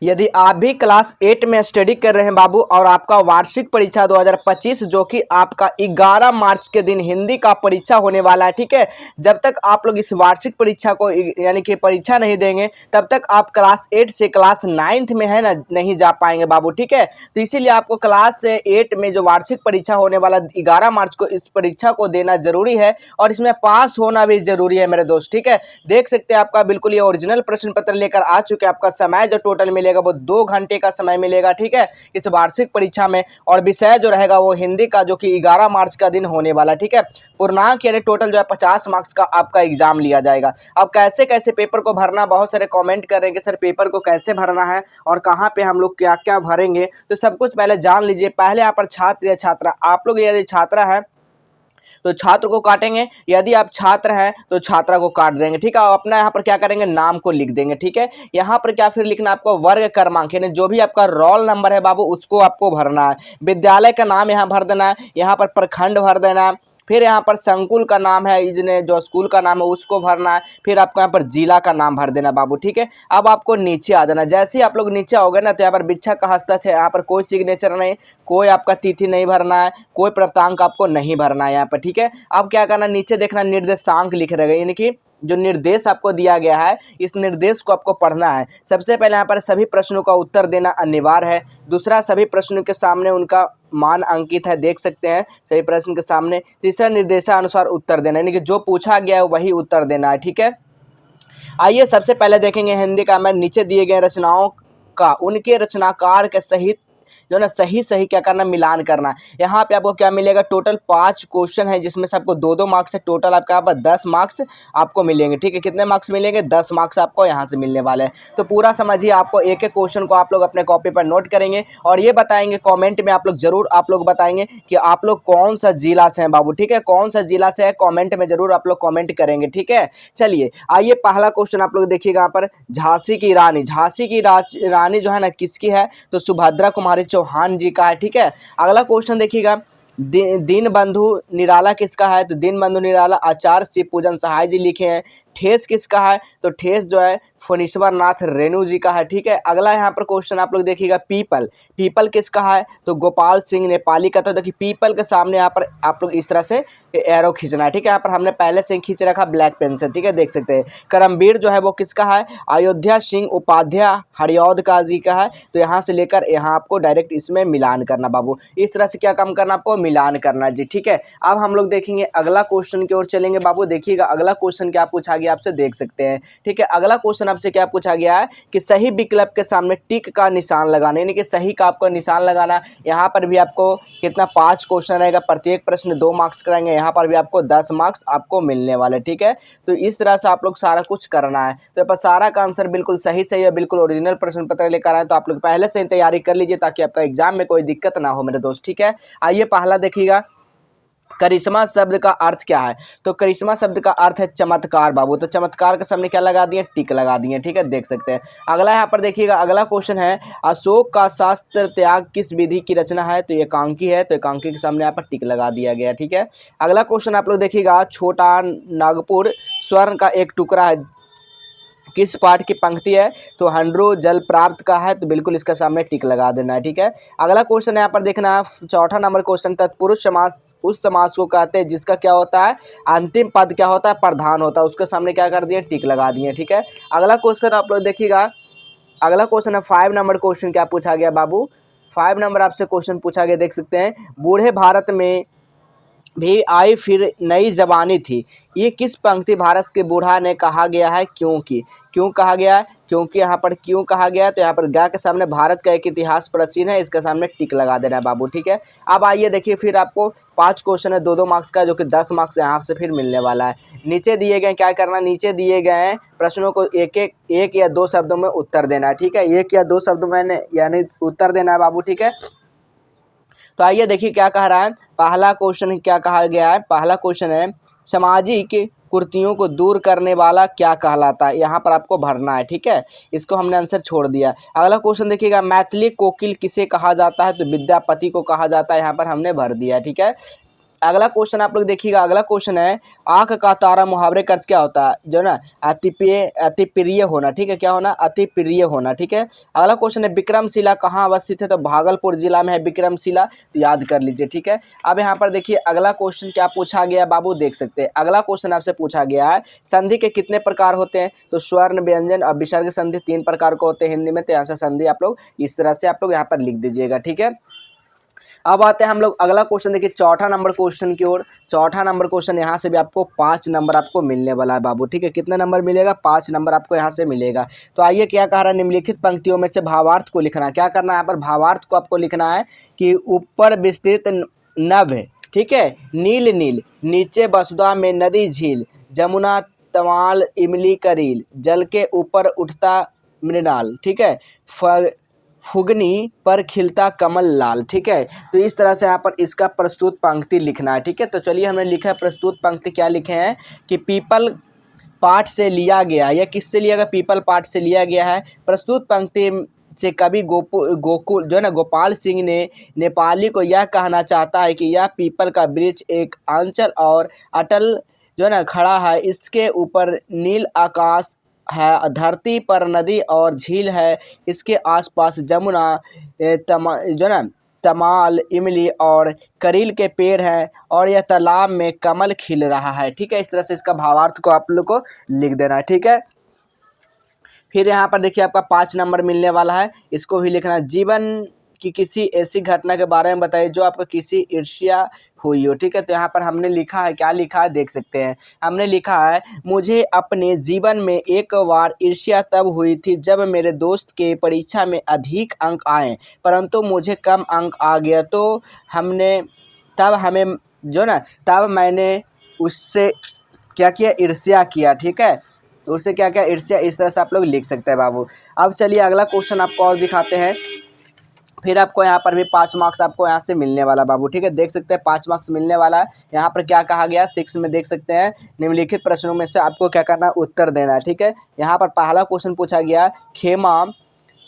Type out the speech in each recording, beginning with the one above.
यदि आप भी क्लास 8 में स्टडी कर रहे हैं बाबू और आपका वार्षिक परीक्षा 2025 जो कि आपका 11 मार्च के दिन हिंदी का परीक्षा होने वाला है, ठीक है। जब तक आप लोग इस वार्षिक परीक्षा को यानी कि परीक्षा नहीं देंगे तब तक आप क्लास 8 से क्लास 9 में है ना नहीं जा पाएंगे बाबू, ठीक है। तो इसीलिए आपको क्लास 8 में जो वार्षिक परीक्षा होने वाला 11 मार्च को इस परीक्षा को देना जरूरी है और इसमें पास होना भी जरूरी है मेरे दोस्त, ठीक है। देख सकते हैं आपका बिल्कुल ये ओरिजिनल प्रश्न पत्र लेकर आ चुके हैं। आपका समय जो टोटल मिलेगा वो 2 घंटे का समय मिलेगा, ठीक है, इस वार्षिक परीक्षा में। और विषय जो रहेगा वो हिंदी का जो कि 11 मार्च का दिन होने वाला, ठीक है। पूर्णांक यानी टोटल जो है 50 मार्क्स का आपका एग्जाम लिया जाएगा। अब कैसे कैसे पेपर को भरना, बहुत सारे कमेंट कर रहे हैं कि सर पेपर को कैसे भरना है और कहाँ पे हम लोग क्या क्या भरेंगे, तो सब कुछ पहले जान लीजिए। पहले यहाँ पर छात्र या छात्रा, आप लोग यदि छात्रा है तो छात्र को काटेंगे, यदि आप छात्र हैं तो छात्रा को काट देंगे, ठीक है। अपना यहाँ पर क्या करेंगे, नाम को लिख देंगे, ठीक है। यहाँ पर क्या फिर लिखना आपको वर्ग क्रमांक यानी जो भी आपका रोल नंबर है बाबू उसको आपको भरना है। विद्यालय का नाम यहाँ भर देना है, यहाँ पर प्रखंड भर देना है, फिर यहाँ पर संकुल का नाम है, इसने जो स्कूल का नाम है उसको भरना है, फिर आपको यहाँ पर जिला का नाम भर देना बाबू, ठीक है। अब आपको नीचे आ जाना। जैसे ही आप लोग नीचे आओगे ना तो यहाँ पर भिक्षा का हस्ताक्षर, यहाँ पर कोई सिग्नेचर नहीं, कोई आपका तिथि नहीं भरना है, कोई प्राप्तांक आपको नहीं भरना है यहाँ पर, ठीक है। अब क्या करना, नीचे देखना निर्देशांक लिख रहेगा यानी कि जो निर्देश आपको दिया गया है इस निर्देश को आपको पढ़ना है। सबसे पहले यहाँ पर सभी प्रश्नों का उत्तर देना अनिवार्य है। दूसरा, सभी प्रश्नों के सामने उनका मान अंकित है, देख सकते हैं सभी प्रश्न के सामने। तीसरा, निर्देशानुसार उत्तर देना यानी कि जो पूछा गया है वही उत्तर देना है, ठीक है। आइए सबसे पहले देखेंगे हिंदी का। मैं नीचे दिए गए रचनाओं का उनके रचनाकार के सहित जो ना सही सही क्या करना, मिलान करना। यहाँ पे आपको क्या मिलेगा, टोटल 5 क्वेश्चन है जिसमें से आपको 2-2 मार्क्स है। टोटल आपका यहाँ पर 10 मार्क्स आपको मिलेंगे, ठीक है। कितने मार्क्स मिलेंगे, 10 मार्क्स आपको यहाँ से मिलने वाले हैं। तो पूरा समझिए, आपको एक एक क्वेश्चन को आप लोग अपने कॉपी पर नोट करेंगे और ये बताएंगे कॉमेंट में, आप लोग जरूर आप लोग बताएंगे कि आप लोग कौन सा जिला से हैं बाबू, ठीक है। कौन सा जिला से है कॉमेंट में जरूर आप लोग कॉमेंट करेंगे, ठीक है। चलिए आइए पहला क्वेश्चन आप लोग देखिएगा यहाँ पर, झांसी की रानी। झांसी की रानी जो है ना किसकी है, तो सुभद्रा कुमारी चौहान जी का है, ठीक है। अगला क्वेश्चन देखिएगा, दीन बंधु निराला किसका है, तो दीन बंधु निराला आचार्य शिव पूजन सहाय जी लिखे हैं। ठेस किसका है, तो ठेस जो है फणीश्वर नाथ रेणु जी का है, ठीक है। अगला यहाँ पर क्वेश्चन आप लोग देखिएगा, पीपल। पीपल किसका है, तो गोपाल सिंह नेपाली का। तो देखिए पीपल के सामने यहाँ पर आप लोग इस तरह से एरो खींचना है, ठीक है। यहाँ पर हमने पहले से खींच रखा ब्लैक पेन से, ठीक है, देख सकते हैं। करमवीर जो है वो किसका है, अयोध्या सिंह उपाध्याय हरिऔध का जी का है। तो यहाँ से लेकर यहाँ आपको डायरेक्ट इसमें मिलान करना बाबू, इस तरह से क्या काम करना, आपको मिलान करना जी, ठीक है। अब हम लोग देखेंगे अगला क्वेश्चन की ओर चलेंगे बाबू। देखिएगा अगला क्वेश्चन क्या पूछा गया आपसे, देख सकते हैं, ठीक है। अगला क्वेश्चन आपसे क्या पूछा गया है कि सही विकल्प के सामने टिक का निशान लगाना यानी कि सही का आपको निशान लगाना। यहाँ पर भी आपको कितना, 5 क्वेश्चन रहेगा, प्रत्येक प्रश्न 2 मार्क्स कराएंगे। यहाँ पर भी आपको 10 मार्क्स आपको मिलने वाले, ठीक है। तो इस तरह से आप लोग सारा कुछ करना है। तो यहाँ पर सारा का आंसर बिल्कुल सही सही है, बिल्कुल ओरिजिनल प्रश्न पत्र लेकर आए। तो आप लोग पहले से तैयारी कर लीजिए ताकि आपका एग्जाम में कोई दिक्कत ना हो मेरे दोस्त, ठीक है। आइए पहला देखिएगा, करिश्मा शब्द का अर्थ क्या है, तो करिश्मा शब्द का अर्थ है चमत्कार बाबू। तो चमत्कार के सामने क्या लगा दिए, टिक लगा दिए, ठीक है, देख सकते हैं। अगला यहाँ पर देखिएगा, अगला क्वेश्चन है, अशोक का शास्त्र त्याग किस विधि की रचना है, तो एकांकी है। तो एकांकी के सामने यहाँ पर टिक लगा दिया गया, ठीक है। अगला क्वेश्चन आप लोग देखिएगा, छोटा नागपुर स्वर्ण का एक टुकड़ा है किस पाठ की पंक्ति है, तो हंड्रो जल प्राप्त का है। तो बिल्कुल इसका सामने टिक लगा देना है, ठीक है। अगला क्वेश्चन यहाँ पर देखना, चौथा नंबर क्वेश्चन, तत्पुरुष समास उस समास को कहते हैं जिसका क्या होता है, अंतिम पद क्या होता है, प्रधान होता है। उसके सामने क्या कर दिए, टिक लगा दिए, ठीक है। अगला क्वेश्चन आप लोग देखिएगा, अगला क्वेश्चन है 5 नंबर क्वेश्चन क्या पूछा गया बाबू, 5 नंबर आपसे क्वेश्चन पूछा गया, देख सकते हैं। बूढ़े भारत में भी आई फिर नई जवानी थी, ये किस पंक्ति भारत के बूढ़ा ने कहा गया है, क्योंकि क्यों कहा गया है, क्योंकि यहाँ पर क्यों कहा गया है। तो यहाँ पर गा के सामने भारत का एक इतिहास प्राचीन है, इसके सामने टिक लगा देना है बाबू, ठीक है। अब आइए देखिए, फिर आपको 5 क्वेश्चन है 2-2 मार्क्स का, जो कि 10 मार्क्स यहाँ से फिर मिलने वाला है। नीचे दिए गए क्या करना, नीचे दिए गए प्रश्नों को एक या 2 शब्दों में उत्तर देना है, ठीक है। 1 या 2 शब्दों में यानी उत्तर देना है बाबू, ठीक है। तो आइए देखिए क्या कह रहा है, पहला क्वेश्चन क्या कहा गया है, पहला क्वेश्चन है, सामाजिक कुर्तियों को दूर करने वाला क्या कहलाता है। यहाँ पर आपको भरना है, ठीक है। इसको हमने आंसर छोड़ दिया। अगला क्वेश्चन देखिएगा, मैथिली कोकिल किसे कहा जाता है, तो विद्यापति को कहा जाता है। यहाँ पर हमने भर दिया, ठीक है। अगला क्वेश्चन आप लोग देखिएगा, अगला क्वेश्चन है आंख का तारा मुहावरे का अर्थ क्या होता है, जो ना अति प्रिय होना, ठीक है, क्या होना, अति प्रिय होना, ठीक है। अगला क्वेश्चन है विक्रमशिला कहाँ अवस्थित है, तो भागलपुर जिला में है विक्रमशिला, तो याद कर लीजिए, ठीक है। अब यहाँ पर देखिए अगला क्वेश्चन क्या पूछा गया है बाबू, देख सकते हैं। अगला क्वेश्चन आपसे पूछा गया है संधि के कितने प्रकार होते हैं, तो स्वर्ण, व्यंजन और विसर्ग संधि 3 प्रकार के होते हैं हिंदी में, तो यहाँ से संधि आप लोग इस तरह से आप लोग यहाँ पर लिख दीजिएगा, ठीक है। अब आते हैं हम लोग अगला क्वेश्चन, देखिए चौथा नंबर क्वेश्चन की ओर। चौथा नंबर क्वेश्चन यहाँ से भी आपको 5 नंबर आपको मिलने वाला है बाबू, ठीक है। कितना नंबर मिलेगा, 5 नंबर आपको यहाँ से मिलेगा। तो आइए क्या कह रहा है, निम्नलिखित पंक्तियों में से भावार्थ को लिखना। क्या करना है यहाँ पर, भावार्थ को आपको लिखना है कि ऊपर विस्तृत नभ, ठीक है, नील नील, नीचे बसुधा में नदी झील, जमुना तमाल इमली करील, जल के ऊपर उठता मृणाल, ठीक है, फुगनी पर खिलता कमल लाल, ठीक है। तो इस तरह से यहाँ पर इसका प्रस्तुत पंक्ति लिखना है, ठीक है। तो चलिए हमने लिखा है प्रस्तुत पंक्ति, क्या लिखे हैं कि पीपल पाठ से लिया गया, या किससे लिया गया, पीपल पाठ से लिया गया है। प्रस्तुत पंक्ति से कवि गोकुल जो है ना गोपाल सिंह ने नेपाली को यह कहना चाहता है कि यह पीपल का वृक्ष एक अंचल और अटल जो है ना खड़ा है, इसके ऊपर नील आकाश है, धरती पर नदी और झील है, इसके आसपास जमुना जो है ना तमाल, इमली और करील के पेड़ हैं, और यह तालाब में कमल खिल रहा है, ठीक है। इस तरह से इसका भावार्थ को आप लोग को लिख देना है, ठीक है। फिर यहाँ पर देखिए आपका 5 नंबर मिलने वाला है, इसको भी लिखना। जीवन की किसी ऐसी घटना के बारे में बताइए जो आपको किसी ईर्ष्या हुई हो, ठीक है। तो यहाँ पर हमने लिखा है, क्या लिखा है देख सकते हैं। हमने लिखा है मुझे अपने जीवन में एक बार ईर्ष्या तब हुई थी जब मेरे दोस्त के परीक्षा में अधिक अंक आए, परंतु मुझे कम अंक आ गया, तो हमें जो ना तब मैंने उससे क्या किया, ईर्ष्या किया, ठीक है। तो उससे क्या क्या ईर्ष्या, इस तरह से आप लोग लिख सकते हैं बाबू। अब चलिए अगला क्वेश्चन आपको और दिखाते हैं, फिर आपको यहाँ पर भी 5 मार्क्स आपको यहाँ से मिलने वाला बाबू, ठीक है। देख सकते हैं 5 मार्क्स मिलने वाला है। यहाँ पर क्या कहा गया 6 में देख सकते हैं, निम्नलिखित प्रश्नों में से आपको क्या करना है, उत्तर देना है, ठीक है। यहाँ पर पहला क्वेश्चन पूछा गया, खेमा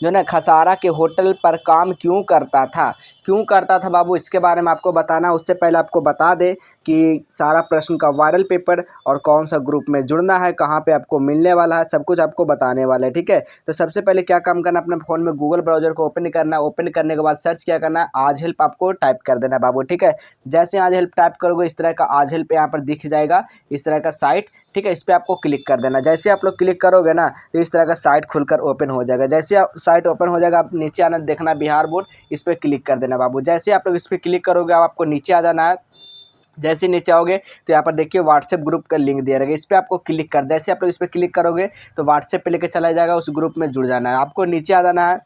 जो ना खसारा के होटल पर काम क्यों करता था, क्यों करता था बाबू, इसके बारे में आपको बताना। उससे पहले आपको बता दें कि सारा प्रश्न का वायरल पेपर और कौन सा ग्रुप में जुड़ना है, कहाँ पे आपको मिलने वाला है, सब कुछ आपको बताने वाला है, ठीक है। तो सबसे पहले क्या काम करना, अपने फ़ोन में गूगल ब्राउजर को ओपन करना है। ओपन करने के बाद सर्च क्या करना है, आज हेल्प आपको टाइप कर देना है बाबू, ठीक है। जैसे आज हेल्प टाइप करोगे इस तरह का आज हेल्प यहाँ पर दिख जाएगा, इस तरह का साइट, ठीक है। इस पर आपको क्लिक कर देना। जैसे आप लोग क्लिक करोगे ना तो इस तरह का साइट खुलकर ओपन हो जाएगा। जैसे आप साइट ओपन हो जाएगा, आप नीचे आना, देखना बिहार बोर्ड, इस पर क्लिक कर देना बाबू। जैसे आप लोग इस पर क्लिक करोगे अब आपको नीचे आ जाना है। जैसे नीचे आओगे तो यहाँ पर देखिए व्हाट्सएप ग्रुप का लिंक दिया रहेगा, इस पर आपको क्लिक कर, जैसे आप लोग इस पर क्लिक करोगे तो व्हाट्सएप पे लेके चला जाएगा, उस ग्रुप में जुड़ जाना है। आपको नीचे आ जाना है।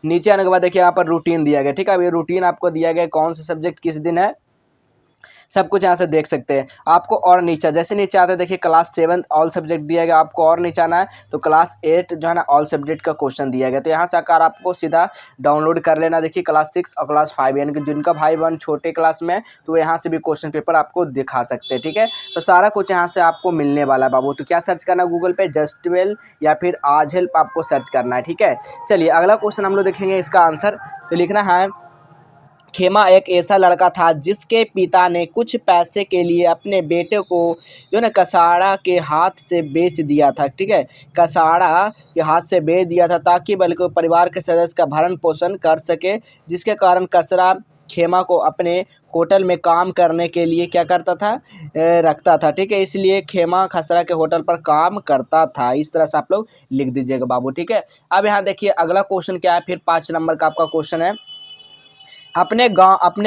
नीचे आने के बाद देखिए यहाँ पर रूटीन दिया गया, ठीक है। अब ये रूटीन आपको दिया गया कौन सा सब्जेक्ट किस दिन है, सब कुछ यहाँ से देख सकते हैं आपको। और नीचे जैसे नीचे आते हैं देखिए क्लास 7 ऑल सब्जेक्ट दिया गया, आपको और नीचे आना है तो क्लास 8 जो है ना ऑल सब्जेक्ट का क्वेश्चन दिया गया। तो यहाँ से आकर आपको सीधा डाउनलोड कर लेना। देखिए क्लास 6 और क्लास 5 यानी कि जिनका भाई बहन छोटे क्लास में, तो यहाँ से भी क्वेश्चन पेपर आपको दिखा सकते हैं, ठीक है। तो सारा कुछ यहाँ से आपको मिलने वाला है बाबू। तो क्या सर्च करना, गूगल पे जस्ट वेल या फिर आज हेल्प आपको सर्च करना है, ठीक है। चलिए अगला क्वेश्चन हम लोग देखेंगे, इसका आंसर तो लिखना है, खेमा एक ऐसा लड़का था जिसके पिता ने कुछ पैसे के लिए अपने बेटे को जो ना कसाड़ा के हाथ से बेच दिया था, ठीक है। कसाड़ा के हाथ से बेच दिया था ताकि बल्कि परिवार के सदस्य का भरण पोषण कर सके, जिसके कारण कसाड़ा खेमा को अपने होटल में काम करने के लिए क्या करता था, रखता था, ठीक है। इसलिए खेमा खसरा के होटल पर काम करता था। इस तरह से आप लोग लिख दीजिएगा बाबू, ठीक है। अब यहाँ देखिए अगला क्वेश्चन क्या है, फिर 5 नंबर का आपका क्वेश्चन है, अपने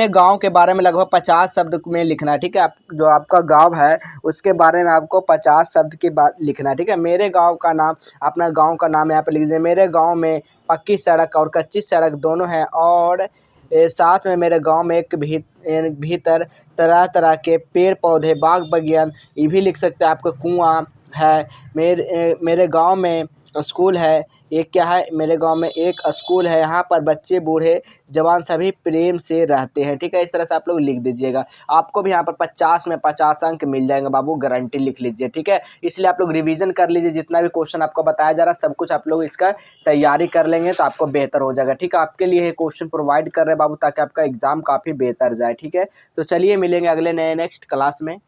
गांव के बारे में लगभग 50 शब्द में लिखना है, ठीक है। आप जो आपका गांव है उसके बारे में आपको 50 शब्द की बात लिखना है, ठीक है। मेरे गांव का नाम, अपना गांव का नाम यहाँ पे लिख दीजिए। मेरे गांव में पक्की सड़क और कच्ची सड़क दोनों हैं, और साथ में मेरे गांव में एक भीतर तरह तरह के पेड़ पौधे, बाग बगियान, ये भी लिख सकते हैं आपको, कुआं है। मेरे गांव में स्कूल है। एक क्या है, मेरे गांव में एक स्कूल है, यहाँ पर बच्चे बूढ़े जवान सभी प्रेम से रहते हैं। ठीक है, इस तरह से आप लोग लिख दीजिएगा। आपको भी यहाँ पर 50 में 50 अंक मिल जाएंगे बाबू, गारंटी लिख लीजिए। ठीक है, इसलिए आप लोग रिवीजन कर लीजिए, जितना भी क्वेश्चन आपको बताया जा रहा है सब कुछ आप लोग इसका तैयारी कर लेंगे तो आपको बेहतर हो जाएगा। ठीक है, आपके लिए ये क्वेश्चन प्रोवाइड कर रहे हैं बाबू, ताकि आपका एग्जाम काफ़ी बेहतर जाए। ठीक है, तो चलिए मिलेंगे अगले नए नेक्स्ट क्लास में।